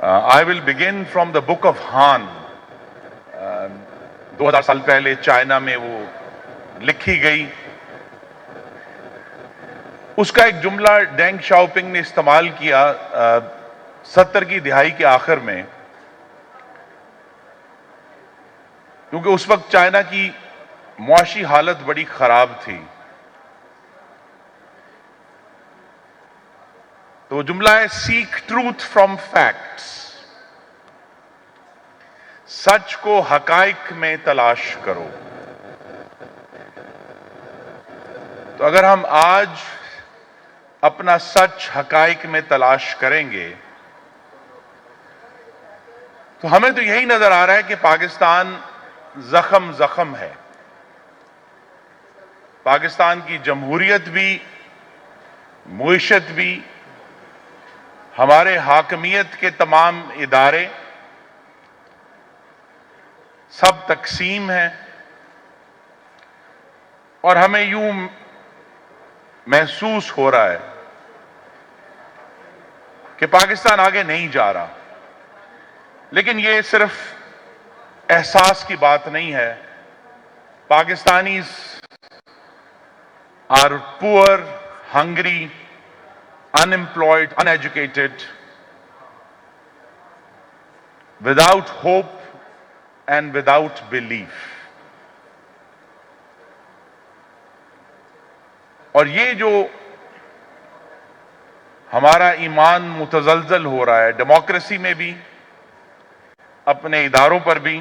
I will begin from the book of Han. 2000 साल पहले China में वो लिखी गई, उसका एक जुमला डेंग शाओपिंग ने इस्तेमाल किया 70 की दिहाई के आखिर में, क्योंकि उस वक्त चाइना की मुआशी हालत बड़ी खराब थी। तो वो जुमला है, सीक ट्रूथ फ्रॉम फैक्ट्स, सच को हकाइक में तलाश करो। तो अगर हम आज अपना सच हकाइक में तलाश करेंगे तो हमें तो यही नजर आ रहा है कि पाकिस्तान जख्म जख्म है। पाकिस्तान की जमहूरियत भी, मुईशत भी, हमारे हाकमियत के तमाम इदारे सब तकसीम हैं, और हमें यूं महसूस हो रहा है कि पाकिस्तान आगे नहीं जा रहा। लेकिन ये सिर्फ एहसास की बात नहीं है। Pakistanis are poor, hungry, unemployed, uneducated, without hope and without belief. और ये जो हमारा ईमान मुतजलजल हो रहा है, डेमोक्रेसी में भी, अपने इदारों पर भी,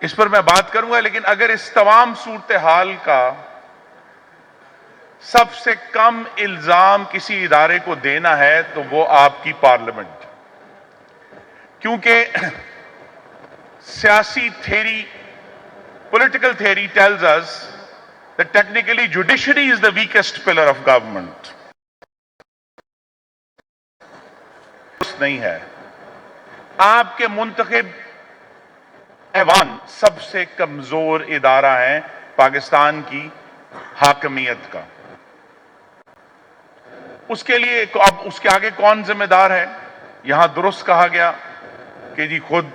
इस पर मैं बात करूंगा। लेकिन अगर इस तमाम सूरत हाल का सबसे कम इल्जाम किसी इदारे को देना है तो वो आपकी पार्लियामेंट, क्योंकि सियासी theory, political theory tells us that technically judiciary is the weakest pillar of government. नहीं है, आपके मुंतखब ऐवान सबसे कमजोर इदारा है पाकिस्तान की हाकमियत का। उसके लिए अब उसके आगे कौन जिम्मेदार है? यहां दुरुस्त कहा गया कि जी खुद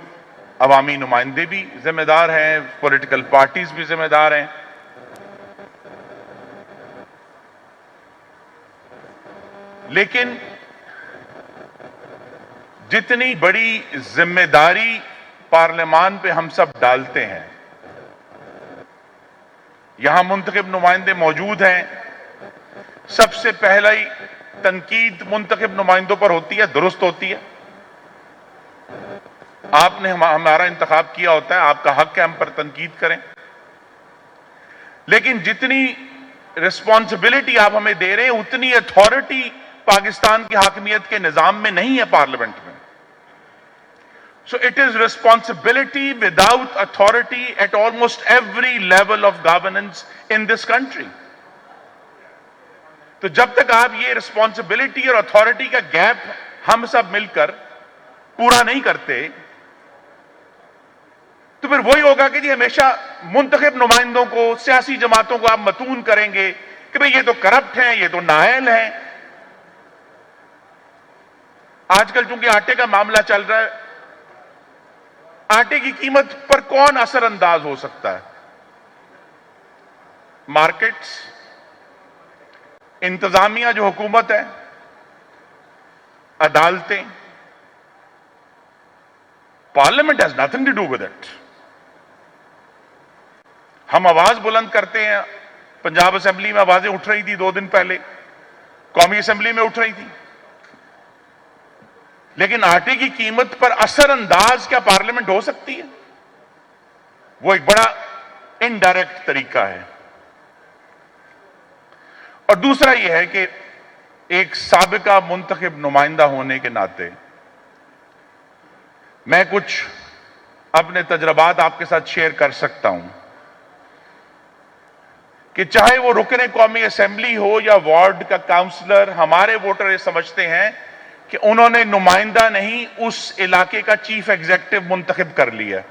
अवामी नुमाइंदे भी जिम्मेदार हैं, पॉलिटिकल पार्टीज भी जिम्मेदार हैं। लेकिन जितनी बड़ी जिम्मेदारी पार्लियामान पे हम सब डालते हैं, यहां मुंतखब नुमाइंदे मौजूद हैं, सबसे पहला ही तनकीद मुंतखब नुमाइंदों पर होती है, दुरुस्त होती है। आपने हमारा इंतखाब किया होता है, आपका हक है हम पर तनकीद करें। लेकिन जितनी रिस्पॉन्सिबिलिटी आप हमें दे रहे हैं, उतनी अथॉरिटी पाकिस्तान की हाकमियत के निजाम में नहीं है, पार्लियामेंट में। So it is responsibility without authority at almost every level of governance in this country. तो जब तक आप ये रिस्पॉन्सिबिलिटी और अथॉरिटी का गैप हम सब मिलकर पूरा नहीं करते, तो फिर वही होगा कि जी हमेशा मुंतखब नुमाइंदों को, सियासी जमातों को आप मतून करेंगे कि भाई ये तो करप्ट हैं, ये तो नाअहल हैं। आजकल चूंकि आटे का मामला चल रहा है, आटे की कीमत पर कौन असरअंदाज हो सकता है? मार्केट्स, इंतजामिया जो हुकूमत है, अदालतें। Parliament has nothing to do with it. हम आवाज बुलंद करते हैं, पंजाब असेंबली में आवाजें उठ रही थी 2 दिन पहले, कौमी असेंबली में उठ रही थी। लेकिन आटे की कीमत पर असरअंदाज क्या पार्लियामेंट हो सकती है? वो एक बड़ा इनडायरेक्ट तरीका है। और दूसरा यह है कि एक साबिका मुंतखब नुमाइंदा होने के नाते मैं कुछ अपने तजर्बात आपके साथ शेयर कर सकता हूं कि चाहे वो रुकने कौमी असेंबली हो या वार्ड का काउंसलर, हमारे वोटर ये समझते हैं कि उन्होंने नुमाइंदा नहीं, उस इलाके का चीफ एग्जीक्यूटिव मुंतखब कर लिया।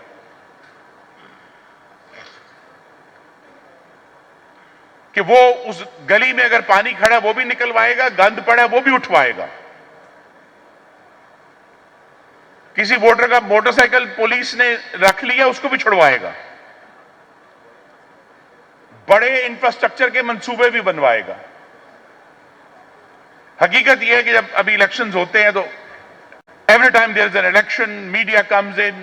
कि वो उस गली में अगर पानी खड़ा है वो भी निकलवाएगा, गंद पड़ा है वो भी उठवाएगा। किसी वोटर का मोटरसाइकिल पुलिस ने रख लिया, उसको भी छुड़वाएगा, बड़े इंफ्रास्ट्रक्चर के मंसूबे भी बनवाएगा। हकीकत यह है कि जब अभी इलेक्शंस होते हैं तो every time there is an election, media comes in,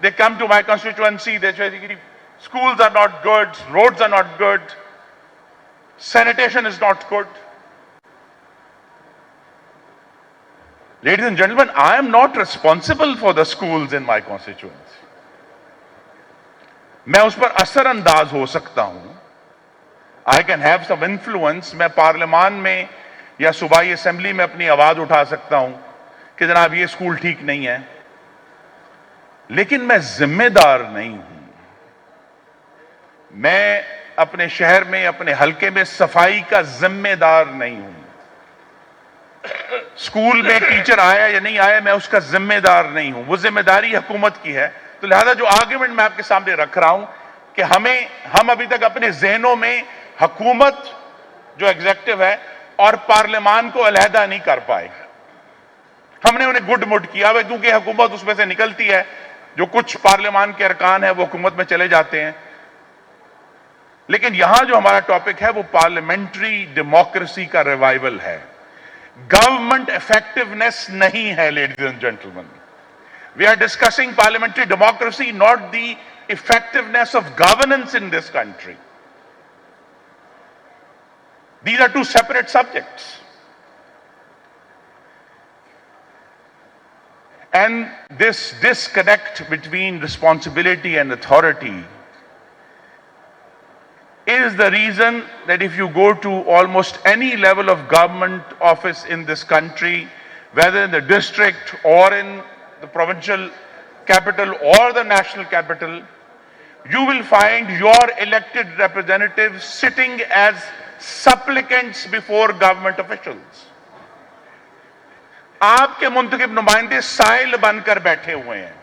they come to my constituency, they say schools are not good, roads are not good, sanitation is not good. Ladies and gentlemen, I am not responsible for the schools in my constituency. मैं उस पर असर अंदाज हो सकता हूं, I can have some influence, मैं पार्लियामान में या सूबाई असेंबली में अपनी आवाज उठा सकता हूं कि जनाब ये स्कूल ठीक नहीं है, लेकिन मैं जिम्मेदार नहीं हूं। मैं अपने शहर में, अपने हलके में सफाई का जिम्मेदार नहीं हूं। स्कूल में टीचर आया या नहीं आया, मैं उसका जिम्मेदार नहीं हूं। वो जिम्मेदारी हुकूमत की है। तो लिहाजा जो आर्गुमेंट मैं आपके सामने रख रहा हूं कि हम अभी तक अपने जहनों में हुकूमत जो एग्जीक्यूटिव है और पार्लियामान को अलहदा नहीं कर पाए। हमने उन्हें गुड मुड किया हुआ, क्योंकि हुकूमत उसमें से निकलती है, जो कुछ पार्लियामान के अरकान है वो हुकूमत में चले जाते हैं। लेकिन यहां जो हमारा टॉपिक है वो पार्लियामेंट्री डेमोक्रेसी का रिवाइवल है, गवर्नमेंट इफेक्टिवनेस नहीं है। Ladies and gentleman, we are discussing parliamentary democracy, not the effectiveness of governance in this country. These are two separate subjects. And this disconnect between responsibility and authority is the reason that if you go to almost any level of government office in this country, whether in the district or in the provincial capital or the national capital, you will find your elected representatives sitting as supplicants before government officials. आपके मुंतखब नुमाइंदे साइल बनकर बैठे हुए हैं,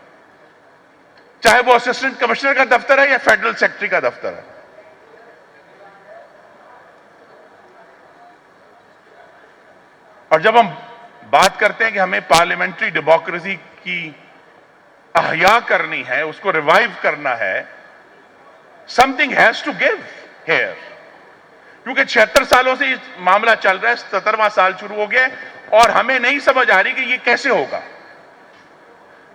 चाहे वो assistant commissioner का दफ्तर है या फेडरल सेक्रेटरी का दफ्तर है। और जब हम बात करते हैं कि हमें पार्लियामेंट्री डेमोक्रेसी की अहया करनी है, उसको रिवाइव करना है, something has to give here. क्योंकि 76 सालों से इस मामला चल रहा है, 77वां साल शुरू हो गया और हमें नहीं समझ आ रही कि ये कैसे होगा।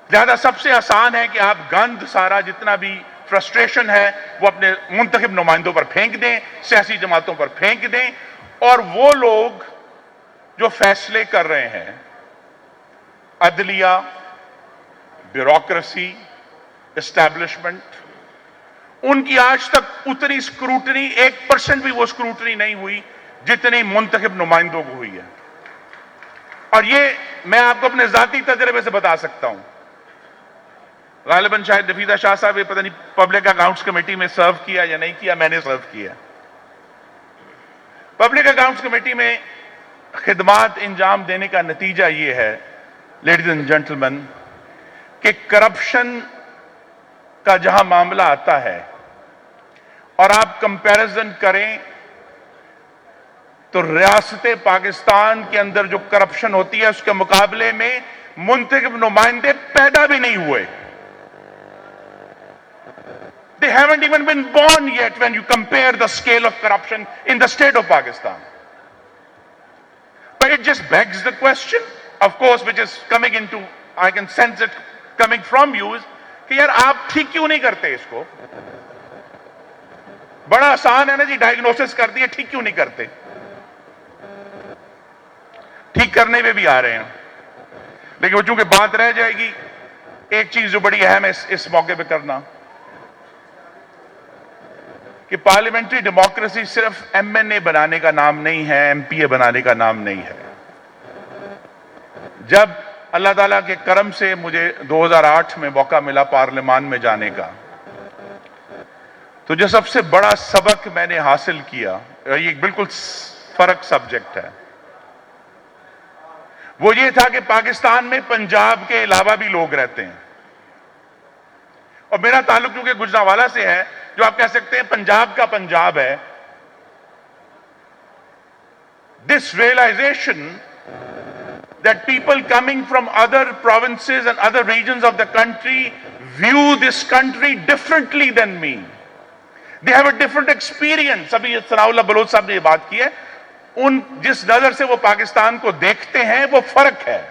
ज्यादा सबसे आसान है कि आप गंद सारा जितना भी फ्रस्ट्रेशन है वो अपने मुंतखब नुमाइंदों पर फेंक दें, सियासी जमातों पर फेंक दें, और वो लोग जो फैसले कर रहे हैं, अदलिया, ब्यूरोक्रेसी, एस्टैब्लिशमेंट, उनकी आज तक उतनी स्क्रूटनी, 1% भी वो स्क्रूटनी नहीं हुई जितनी मुंतखब नुमाइंदों को हुई है। और ये मैं आपको अपने जाती तजर्बे से बता सकता हूं। गालिबन शायद नफीदा शाह साहब, ये पता नहीं पब्लिक अकाउंट्स कमेटी में सर्व किया या नहीं किया, मैंने सर्व किया। पब्लिक अकाउंट्स कमेटी में खिदमात इंजाम देने का नतीजा ये है, लेडीज एंड जेंटलमैन, कि करप्शन का जहां मामला आता है और आप कंपैरिजन करें तो रियासत पाकिस्तान के अंदर जो करप्शन होती है उसके मुकाबले में मुंतखब नुमाइंदे पैदा भी नहीं हुए। They haven't even been born yet when you compare the scale of corruption in the state of Pakistan. But it just begs the question, of course, which is coming into, I can sense it coming from you, is कि यार आप ठीक क्यों नहीं करते इसको? बड़ा आसान है ना जी, डायग्नोसिस कर दिए, ठीक क्यों नहीं करते? ठीक करने में भी आ रहे हैं, लेकिन वो चूंकि बात रह जाएगी, एक चीज जो बड़ी अहम है इस मौके पे करना, कि पार्लियामेंट्री डेमोक्रेसी सिर्फ एमएनए बनाने का नाम नहीं है, एमपीए बनाने का नाम नहीं है। जब अल्लाह ताला के करम से मुझे 2008 में मौका मिला पार्लियामान में जाने का, तो जो सबसे बड़ा सबक मैंने हासिल किया, ये बिल्कुल फर्क सब्जेक्ट है, वो ये था कि पाकिस्तान में पंजाब के अलावा भी लोग रहते हैं, और मेरा ताल्लुक क्योंकि गुजरांवाला से है, जो आप कह सकते हैं पंजाब का पंजाब है। This realisation that people coming from other provinces and other regions of the country view this country differently than me. They have a different experience. अभी सनाउल्लाह बलोच साहब ने ये बात की है, जिस नजर से वो पाकिस्तान को देखते हैं वो फर्क है,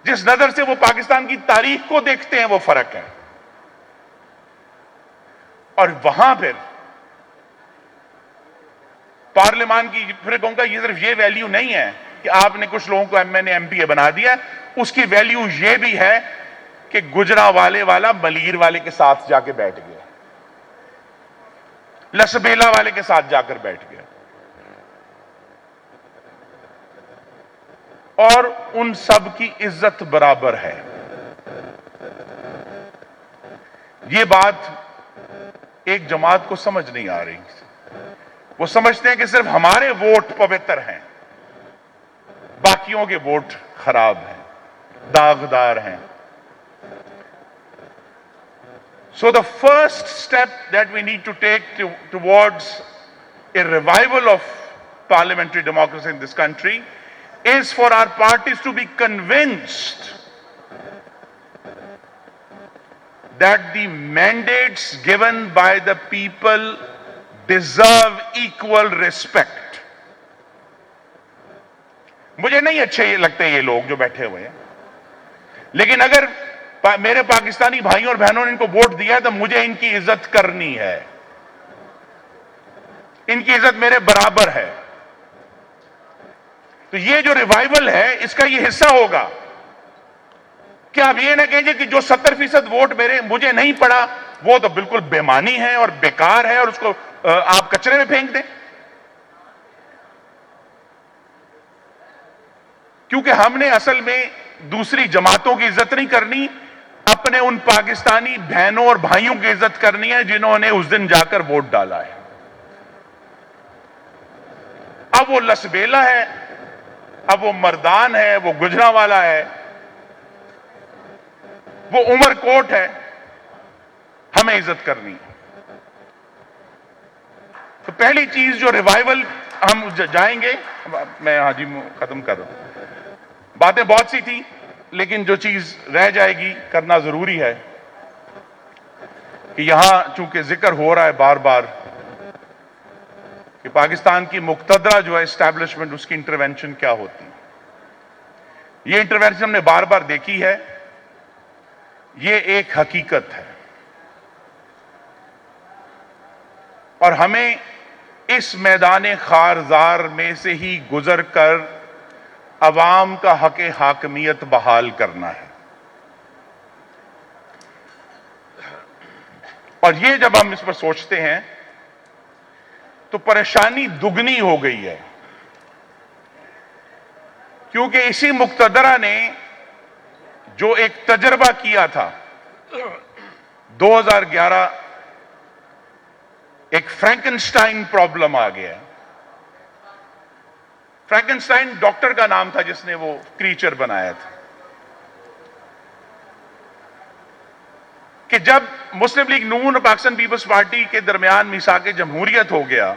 जिस नजर से वो पाकिस्तान की तारीख को देखते हैं वो फर्क है. और वहां फिर पार्लियामान की फिर कहूंगा ये सिर्फ ये वैल्यू नहीं है कि आपने कुछ लोगों को एमएनए एमपीए बना दिया, उसकी वैल्यू ये भी है कि गुजरांवाले वाला मलीर वाले के साथ जाके बैठ गया, लसबेला वाले के साथ जाकर बैठ गया, और उन सब की इज्जत बराबर है. ये बात एक जमात को समझ नहीं आ रही. वो समझते हैं कि सिर्फ हमारे वोट पवित्र हैं, बाकियों के वोट खराब हैं, दागदार हैं. So the first step that we need to take towards a revival of parliamentary democracy in this country is for our parties to be convinced that the mandates given by the people deserve equal respect. मुझे नहीं अच्छे लगते ये लोग जो बैठे हुए हैं, लेकिन अगर मेरे पाकिस्तानी भाइयों और बहनों ने इनको वोट दिया है तो मुझे इनकी इज्जत करनी है, इनकी इज्जत मेरे बराबर है. तो ये जो रिवाइवल है इसका ये हिस्सा होगा कि आप ये ना कहेंगे कि जो 70% वोट मुझे नहीं पड़ा वो तो बिल्कुल बेमानी है और बेकार है और उसको आप कचरे में फेंक दें. क्योंकि हमने असल में दूसरी जमातों की इज्जत नहीं करनी, अपने उन पाकिस्तानी बहनों और भाइयों की इज्जत करनी है जिन्होंने उस दिन जाकर वोट डाला है. अब वो लसबेला है, अब वो मर्दान है, वो गुजरांवाला है, वो उमरकोट है, हमें इज्जत करनी है. तो पहली चीज जो रिवाइवल हम जाएंगे, मैं हाजी खत्म कर रहा हूं, बातें बहुत सी थी लेकिन जो चीज रह जाएगी करना जरूरी है कि यहां चूंकि जिक्र हो रहा है बार बार कि पाकिस्तान की मुक्तदरा जो है एस्टैब्लिशमेंट, उसकी इंटरवेंशन क्या होती है. ये इंटरवेंशन हमने बार बार देखी है, ये एक हकीकत है और हमें इस मैदान खारजार में से ही गुजर कर अवाम का हक हाकमियत बहाल करना है. और ये जब हम इस पर सोचते हैं तो परेशानी दुगनी हो गई है, क्योंकि इसी मुक्तदरा ने जो एक तजर्बा किया था 2011, एक फ्रैंकेनस्टाइन प्रॉब्लम आ गया. फ्रैंकेनस्टाइन डॉक्टर का नाम था जिसने वो क्रीचर बनाया था. कि जब मुस्लिम लीग नून और पाकिस्तान पीपल्स पार्टी के दरमियान मिसाक जमहूरियत हो गया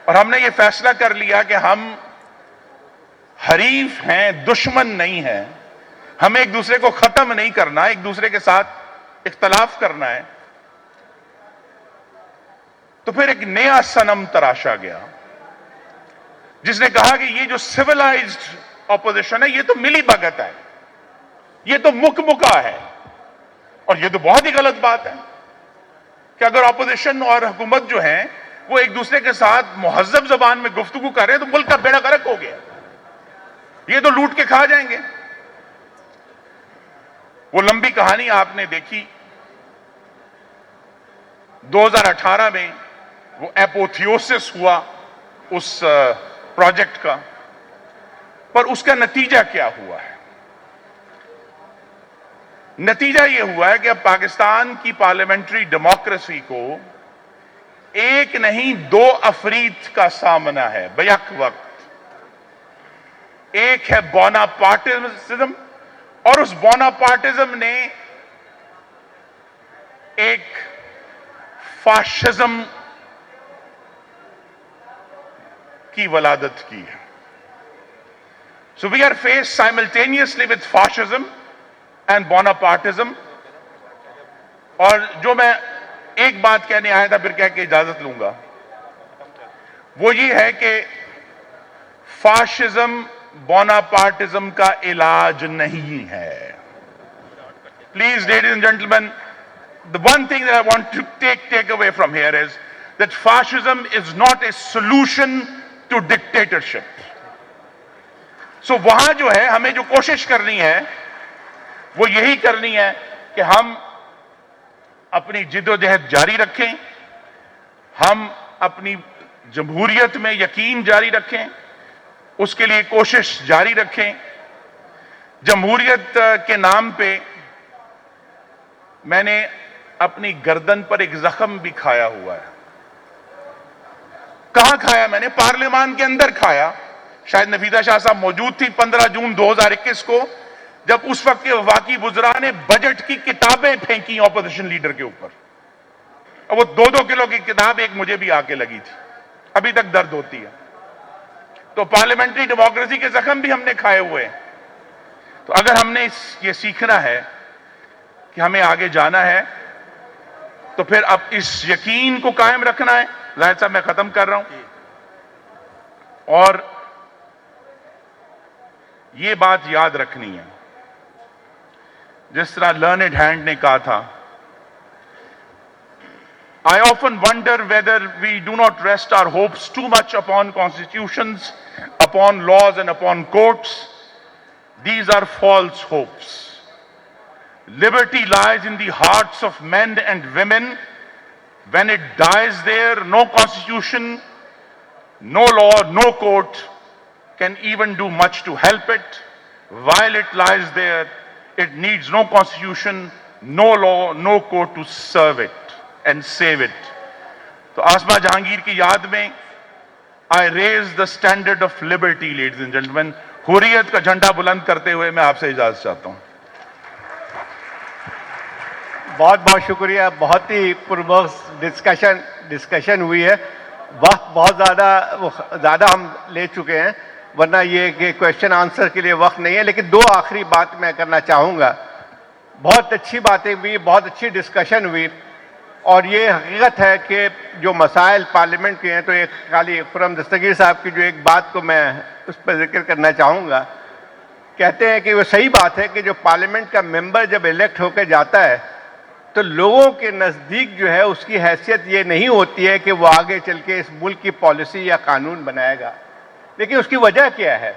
और हमने ये फैसला कर लिया कि हम हरीफ हैं, दुश्मन नहीं हैं, हमें एक दूसरे को खत्म नहीं करना, एक दूसरे के साथ इख्तलाफ करना है, तो फिर एक नया सनम तराशा गया जिसने कहा कि ये जो सिविलाइज्ड ऑपोजिशन है ये तो मिली भगत है, ये तो मुकमुका है. और ये तो बहुत ही गलत बात है कि अगर ऑपोजिशन और हुकूमत जो है वो एक दूसरे के साथ मुहज्जब जबान में गुफ्तगू कर रहे हैं तो मुल्क का बेड़ा गर्क हो गया, ये तो लूट के खा जाएंगे. वो लंबी कहानी आपने देखी, 2018 में वो एपोथियोसिस हुआ उस प्रोजेक्ट का, पर उसका नतीजा क्या हुआ है? नतीजा यह हुआ है कि अब पाकिस्तान की पार्लियामेंट्री डेमोक्रेसी को एक नहीं दो अफरीत का सामना है बैक वक्त. एक है बोनापार्टिज्म और उस बोनापार्टिज्म ने एक फाशिज्म की वलादत की है. So we are faced simultaneously with fascism and Bonapartism. और जो मैं एक बात कहने आया था फिर कह के इजाजत लूंगा, वो ये है कि फाशिज्म बोनापार्टिज्म का इलाज नहीं है. Please, ladies and gentlemen, the one thing that I want to take away from here is that fascism is not a solution to dictatorship. So वहां जो है हमें जो कोशिश करनी है वो यही करनी है कि हम अपनी जिद्दोजहद जारी रखें, हम अपनी जमहूरियत में यकीन जारी रखें, उसके लिए कोशिश जारी रखें. जमहूरियत के नाम पे मैंने अपनी गर्दन पर एक जख्म भी खाया हुआ है. कहां खाया मैंने? पार्लियामान के अंदर खाया. शायद नफीदा शाह साहब मौजूद थी 15 जून 2021 को, जब उस वक्त के वफाकी वुज़रा ने बजट की किताबें फेंकी ऑपोजिशन लीडर के ऊपर. और वो 2-2 किलो की किताब एक मुझे भी आके लगी थी, अभी तक दर्द होती है. तो पार्लियामेंट्री डेमोक्रेसी के जख्म भी हमने खाए हुए हैं. तो अगर हमने ये सीखना है कि हमें आगे जाना है, तो फिर अब इस यकीन को कायम रखना है. जाहिर साहब मैं खत्म कर रहा हूं, और ये बात याद रखनी है, जिस तरह लर्नेड हैंड ने कहा था, I often wonder whether we do not rest our hopes too much upon constitutions, upon laws and upon courts. These are false hopes. Liberty lies in the hearts of men and women. When it dies there, no constitution, no law, no court can even do much to help it. While it lies there, it needs no constitution, no law, no court to serve it and save it. तो आसमा जहांगीर की याद में I raise the standard of liberty, ladies and gentlemen. Hurriyat का झंडा बुलंद करते हुए मैं आपसे इजाजत चाहता हूं. बहुत बहुत शुक्रिया. बहुत ही पुरबख्श डिस्कशन हुई है. वक्त बहुत ज़्यादा हम ले चुके हैं, वरना ये कि क्वेश्चन आंसर के लिए वक्त नहीं है. लेकिन 2 आखिरी बात मैं करना चाहूँगा. बहुत अच्छी बातें हुई, बहुत अच्छी डिस्कशन हुई, और ये हकीकत है कि जो मसाइल पार्लियामेंट के हैं, तो एक खाली खुर्रम दस्तगीर साहब की जो एक बात को मैं उस पर जिक्र करना चाहूँगा. कहते हैं कि वो सही बात है कि जो पार्लियामेंट का मेंबर जब इलेक्ट होकर जाता है तो लोगों के नज़दीक जो है उसकी हैसियत ये नहीं होती है कि वो आगे चल के इस मुल्क की पॉलिसी या कानून बनाएगा. लेकिन उसकी वजह क्या है?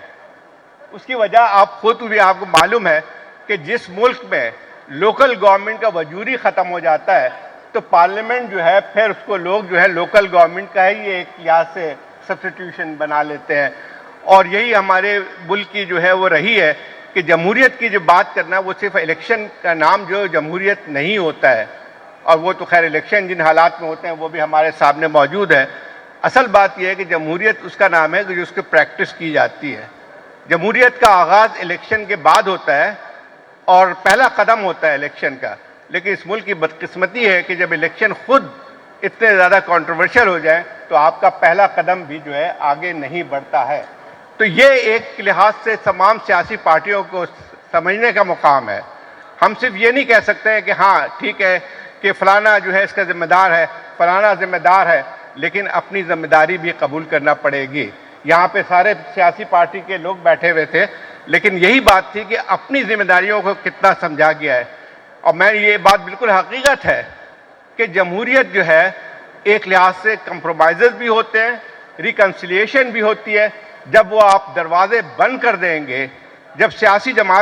उसकी वजह आप खुद भी, आपको मालूम है कि जिस मुल्क में लोकल गवर्नमेंट का वजूद ही ख़त्म हो जाता है तो पार्लियामेंट जो है फिर उसको लोग जो है लोकल गवर्नमेंट का ही एक लिहाज से सब्स्टिट्यूशन बना लेते हैं. और यही हमारे मुल्क की जो है वो रही है कि जमहूरियत की जो बात करना, वो सिर्फ इलेक्शन का नाम जो जमहूरियत नहीं होता है. और वो तो खैर इलेक्शन जिन हालात में होते हैं वो भी हमारे सामने मौजूद है. असल बात यह है कि जमहूरियत उसका नाम है कि जो उसकी प्रैक्टिस की जाती है. जमहूरियत का आगाज़ इलेक्शन के बाद होता है और पहला कदम होता है इलेक्शन का. लेकिन इस मुल्क की बदकिस्मती है कि जब इलेक्शन खुद इतने ज़्यादा कंट्रोवर्शियल हो जाए तो आपका पहला कदम भी जो है आगे नहीं बढ़ता है. तो ये एक लिहाज से तमाम सियासी पार्टियों को समझने का मुकाम है. हम सिर्फ ये नहीं कह सकते हैं कि हाँ ठीक है कि फलाना जो है इसका जिम्मेदार है, फलाना जिम्मेदार है, लेकिन अपनी जिम्मेदारी भी कबूल करना पड़ेगी. यहाँ पे सारे सियासी पार्टी के लोग बैठे हुए थे, लेकिन यही बात थी कि अपनी जिम्मेदारियों को कितना समझा गया है. और मैं ये बात बिल्कुल हकीकत है कि जमहूरियत जो है एक लिहाज से कंप्रोमाइज़ भी होते हैं, रिकन्सिलिएशन भी होती है. जब वो आप दरवाजे बंद कर देंगे, जब सियासी जमात